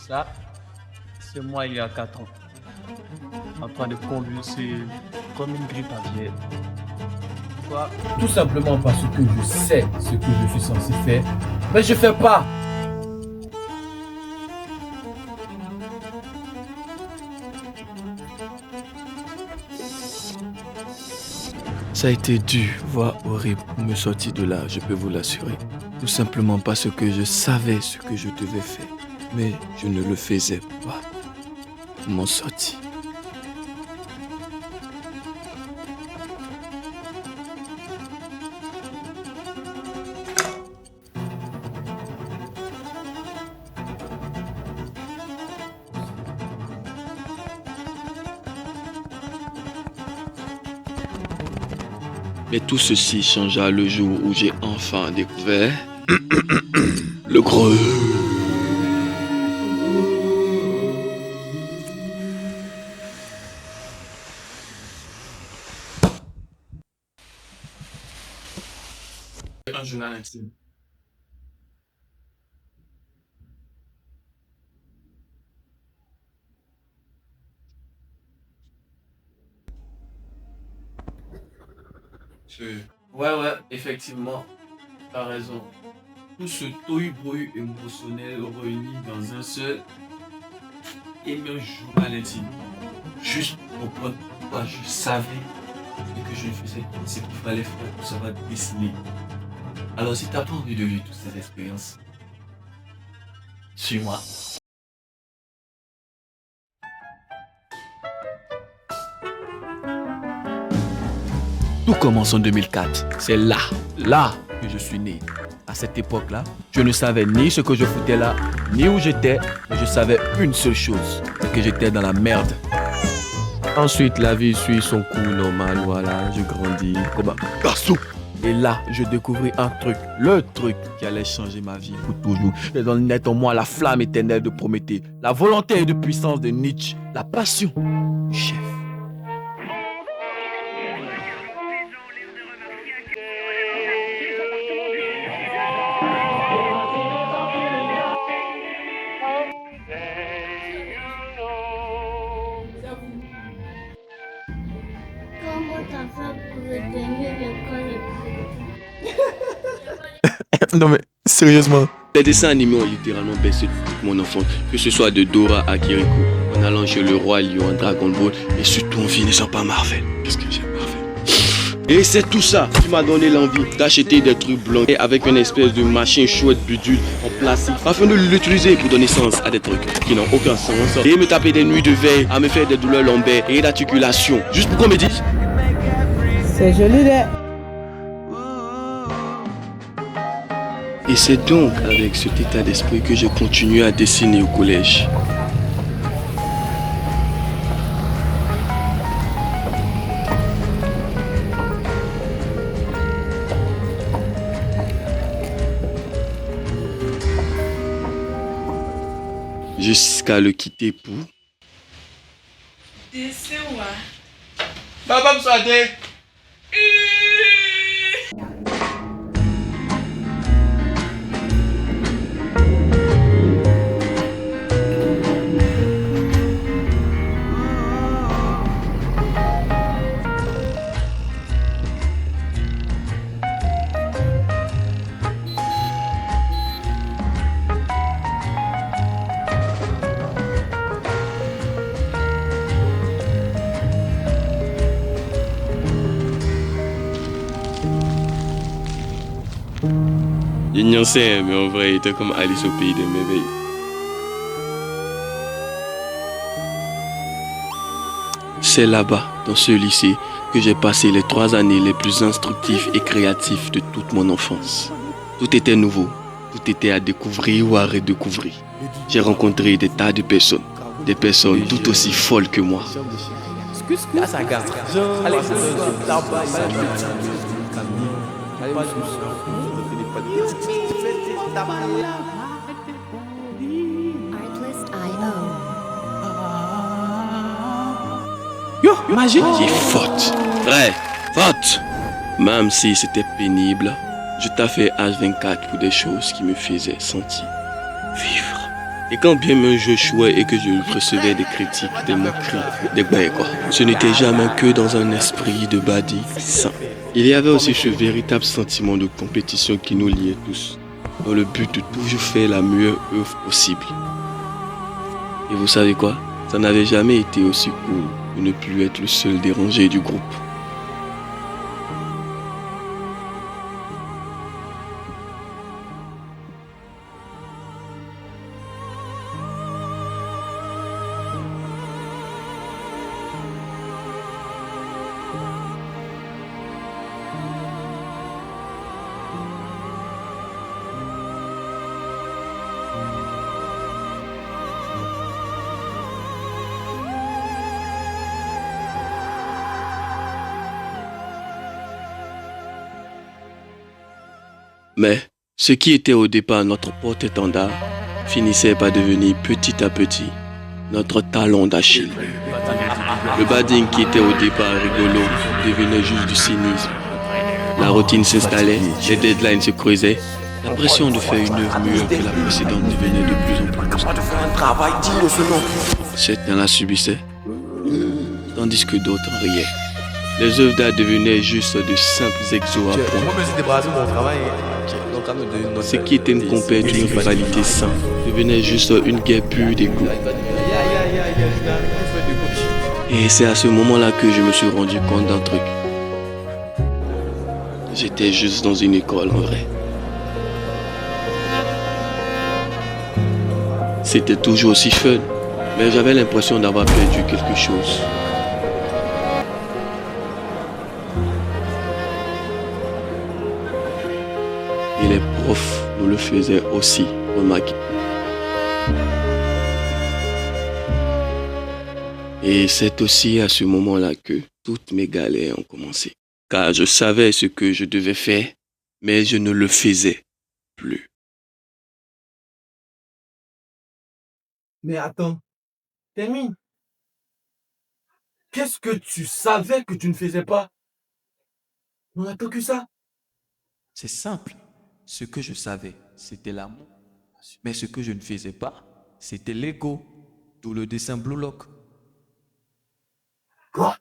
Ça, c'est moi il y a 4 ans, en train de convulser comme une grippe aviaire. Quoi? Tout simplement parce que je sais ce que je suis censé faire, mais je fais pas. Ça a été dur, voire horrible pour me sortir de là, je peux vous l'assurer. Tout simplement parce que je savais ce que je devais faire, mais je ne le faisais pas. Pour m'en sortir. Mais tout ceci changea le jour où j'ai enfin découvert le gros. Un journal intime. Ouais, effectivement, t'as raison. Tout ce tohu-bohu émotionnel réuni dans un seul et un journal intime. Juste pour comprendre pourquoi je savais ce que je faisais, ce qu'il fallait faire pour savoir dessiner. Alors si t'as pas envie de vivre toutes ces expériences, suis-moi. Tout commence en 2004. C'est là que je suis né. À cette époque-là, je ne savais ni ce que je foutais là, ni où j'étais, mais je savais une seule chose, c'est que j'étais dans la merde. Ensuite, la vie suit son cours normal, voilà, je grandis comme un garçon. Et là, je découvris un truc, le truc qui allait changer ma vie pour toujours. Et dans le net en moi la flamme éternelle de Prométhée, la volonté et de puissance de Nietzsche, la passion du chef. Comment t'as fait pour retenir l'école? Non mais, sérieusement. Les dessins animés ont littéralement baissé toute mon enfance. Que ce soit de Dora à Kiriko, en allant chez le roi lion, Dragon Ball, et surtout en finissant par Marvel. Qu'est-ce que j'aime Marvel? Et c'est tout ça qui m'a donné l'envie d'acheter des trucs blancs et avec une espèce de machine chouette bidule en plastique afin de l'utiliser pour donner sens à des trucs qui n'ont aucun sens et me taper des nuits de veille à me faire des douleurs lombaires et d'articulation juste pour qu'on me dise c'est joli là. Et c'est donc avec cet état d'esprit que j'ai continué à dessiner au collège. Jusqu'à le quitter pour... Dessin ouais. Papa me soigner. Ignancé, mais en vrai, il était comme Alice au pays des merveilles. C'est là-bas, dans ce lycée, que j'ai passé les 3 années les plus instructives et créatives de toute mon enfance. Tout était nouveau, tout était à découvrir ou à redécouvrir. J'ai rencontré des tas de personnes, des personnes tout aussi folles que moi. Yo, magie. C'est faute. Vrai, faute. Même si c'était pénible, je taffais H24 pour des choses qui me faisaient sentir vivre. Et quand bien même je jouais et que je recevais des critiques, des moqueries, des bains quoi, ce n'était jamais que dans un esprit de bading sain. Il y avait aussi ce véritable sentiment de compétition qui nous liait tous, dans le but de toujours faire la meilleure œuvre possible. Et vous savez quoi? Ça n'avait jamais été aussi cool de ne plus être le seul dérangé du groupe. Mais ce qui était au départ notre porte-étendard finissait par devenir petit à petit notre talon d'Achille. Le bading qui était au départ rigolo devenait juste du cynisme. La routine s'installait, les deadlines se creusaient, la pression de faire une œuvre mieux que la précédente devenait de plus en plus constante. Certains la subissaient, tandis que d'autres riaient. Les œuvres d'art devenaient juste de simples exos à point. Ce qui était une compète d'une rivalité saine devenait juste une guerre pure d'ego. Et c'est à ce moment-là que je me suis rendu compte d'un truc. J'étais juste dans une école en vrai. C'était toujours aussi fun, mais j'avais l'impression d'avoir perdu quelque chose. Et les profs nous le faisaient aussi remarquer. Et c'est aussi à ce moment-là que toutes mes galères ont commencé. Car je savais ce que je devais faire, mais je ne le faisais plus. Mais attends, termine. Qu'est-ce que tu savais que tu ne faisais pas? On attend que ça. C'est simple. Ce que je savais, c'était l'amour. Mais ce que je ne faisais pas, c'était l'ego. D'où le dessin Blue Lock. Quoi?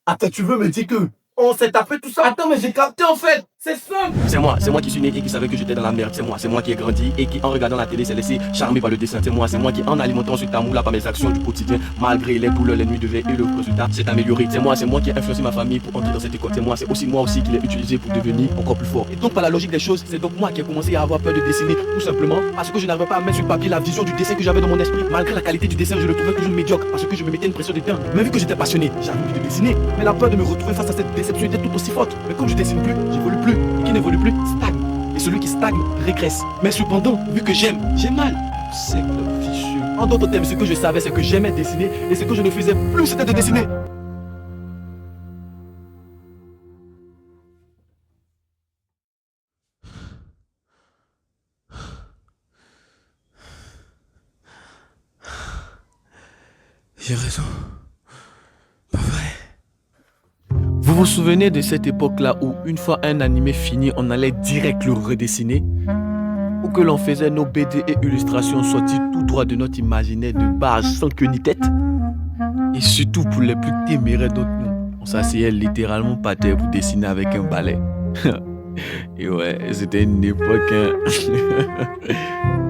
Attends, tu veux me dire que on s'est tapé tout ça? Attends, mais j'ai capté en fait. C'est simple. C'est moi qui suis né et qui savait que j'étais dans la merde. C'est moi qui ai grandi et qui, en regardant la télé, s'est laissé charmer par le dessin. C'est moi qui, en alimentant cet amour-là par mes actions du quotidien, malgré les douleurs, les nuits de veille et le résultat s'est amélioré. C'est moi qui ai influencé ma famille pour entrer dans cette école. C'est aussi moi qui l'ai utilisé pour devenir encore plus fort. Et donc, par la logique des choses, c'est donc moi qui ai commencé à avoir peur de dessiner, tout simplement parce que je n'arrivais pas à mettre sur papier la vision du dessin que j'avais dans mon esprit. Malgré la qualité du dessin, je le trouvais toujours médiocre parce que je me mettais une pression dedans. Mais vu que j'étais passionné, j'avais envie de dessiner. Mais la peur de me retrouver face à cette déception était tout aussi forte. Mais comme je dessine plus, j'évolue plus. Et qui n'évolue plus, stagne. Et celui qui stagne, régresse. Mais cependant, vu que j'ai mal. C'est le fichu. En d'autres termes, ce que je savais, c'est que j'aimais dessiner. Et ce que je ne faisais plus, c'était de dessiner. J'ai raison. Pas vrai. Vous vous souvenez de cette époque-là où, une fois un animé fini, on allait direct le redessiner? Ou que l'on faisait nos BD et illustrations sorties tout droit de notre imaginaire de base sans queue ni tête? Et surtout pour les plus téméraires d'entre nous, on s'asseyait littéralement par terre pour dessiner avec un balai. Et ouais, c'était une époque, hein.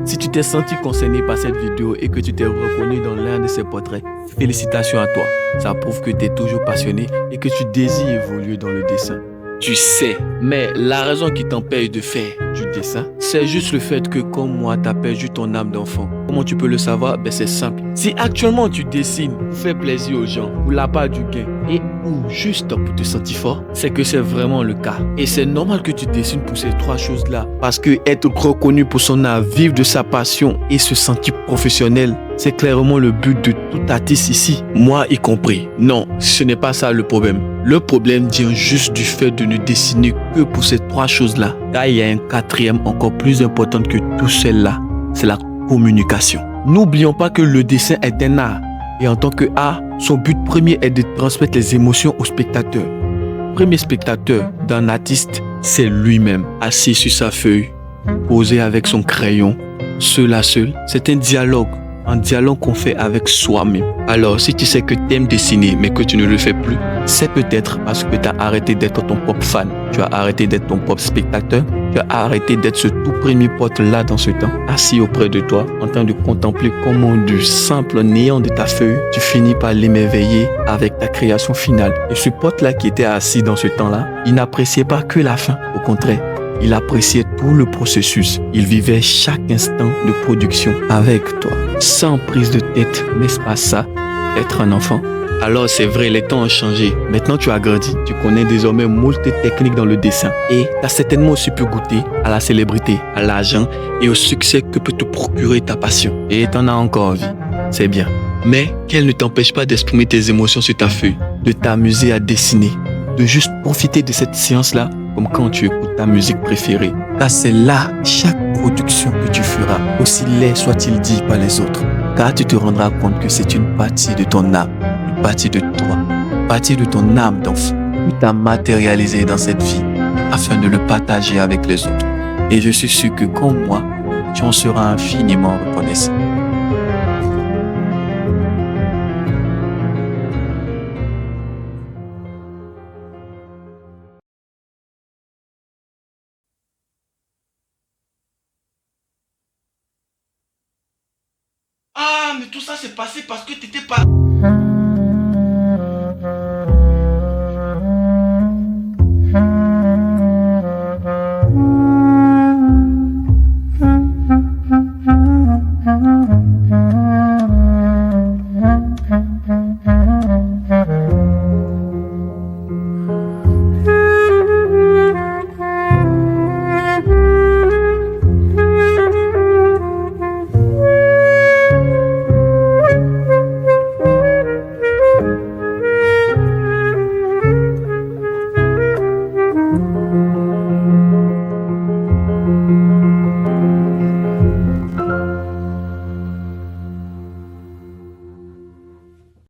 Si tu t'es senti concerné par cette vidéo et que tu t'es reconnu dans l'un de ces portraits, félicitations à toi. Ça prouve que tu es toujours passionné et que tu désires évoluer dans le dessin. Tu sais, mais la raison qui t'empêche de faire du dessin, c'est juste le fait que comme moi, tu as perdu ton âme d'enfant. Comment tu peux le savoir? Ben c'est simple. Si actuellement tu dessines pour faire plaisir aux gens, pour la part du gain, et ou juste pour te sentir fort, c'est que c'est vraiment le cas. Et c'est normal que tu dessines pour ces trois choses-là. Parce que être reconnu pour son art, vivre de sa passion et se sentir professionnel, c'est clairement le but de tout artiste ici, moi y compris. Non, ce n'est pas ça le problème. Le problème vient juste du fait de ne dessiner que pour ces trois choses-là. Là, il y a un quatrième encore plus important que tout celle-là, c'est la communication. N'oublions pas que le dessin est un art. Et en tant que art, son but premier est de transmettre les émotions au spectateur. Le premier spectateur d'un artiste, c'est lui-même, assis sur sa feuille, posé avec son crayon, seul à seul. C'est un dialogue qu'on fait avec soi-même. Alors, si tu sais que tu aimes dessiner, mais que tu ne le fais plus, c'est peut-être parce que tu as arrêté d'être ton propre fan, tu as arrêté d'être ton propre spectateur, tu as arrêté d'être ce tout premier pote-là dans ce temps, assis auprès de toi, en train de contempler comment du simple néant de ta feuille, tu finis par l'émerveiller avec ta création finale. Et ce pote-là qui était assis dans ce temps-là, il n'appréciait pas que la fin, au contraire. Il appréciait tout le processus. Il vivait chaque instant de production avec toi. Sans prise de tête, n'est-ce pas ça, être un enfant? Alors c'est vrai, les temps ont changé. Maintenant tu as grandi, tu connais désormais moult techniques dans le dessin. Et tu as certainement aussi pu goûter à la célébrité, à l'argent et au succès que peut te procurer ta passion. Et tu en as encore envie, c'est bien. Mais qu'elle ne t'empêche pas d'exprimer tes émotions sur ta feuille, de t'amuser à dessiner, de juste profiter de cette séance-là comme quand tu écoutes ta musique préférée. Car c'est là chaque production que tu feras, aussi laid soit-il dit par les autres. Car tu te rendras compte que c'est une partie de ton âme, une partie de toi, une partie de ton âme d'enfant que tu as matérialisé dans cette vie afin de le partager avec les autres. Et je suis sûr que comme moi, tu en seras infiniment reconnaissant. Ah, mais tout ça s'est passé parce que t'étais pas...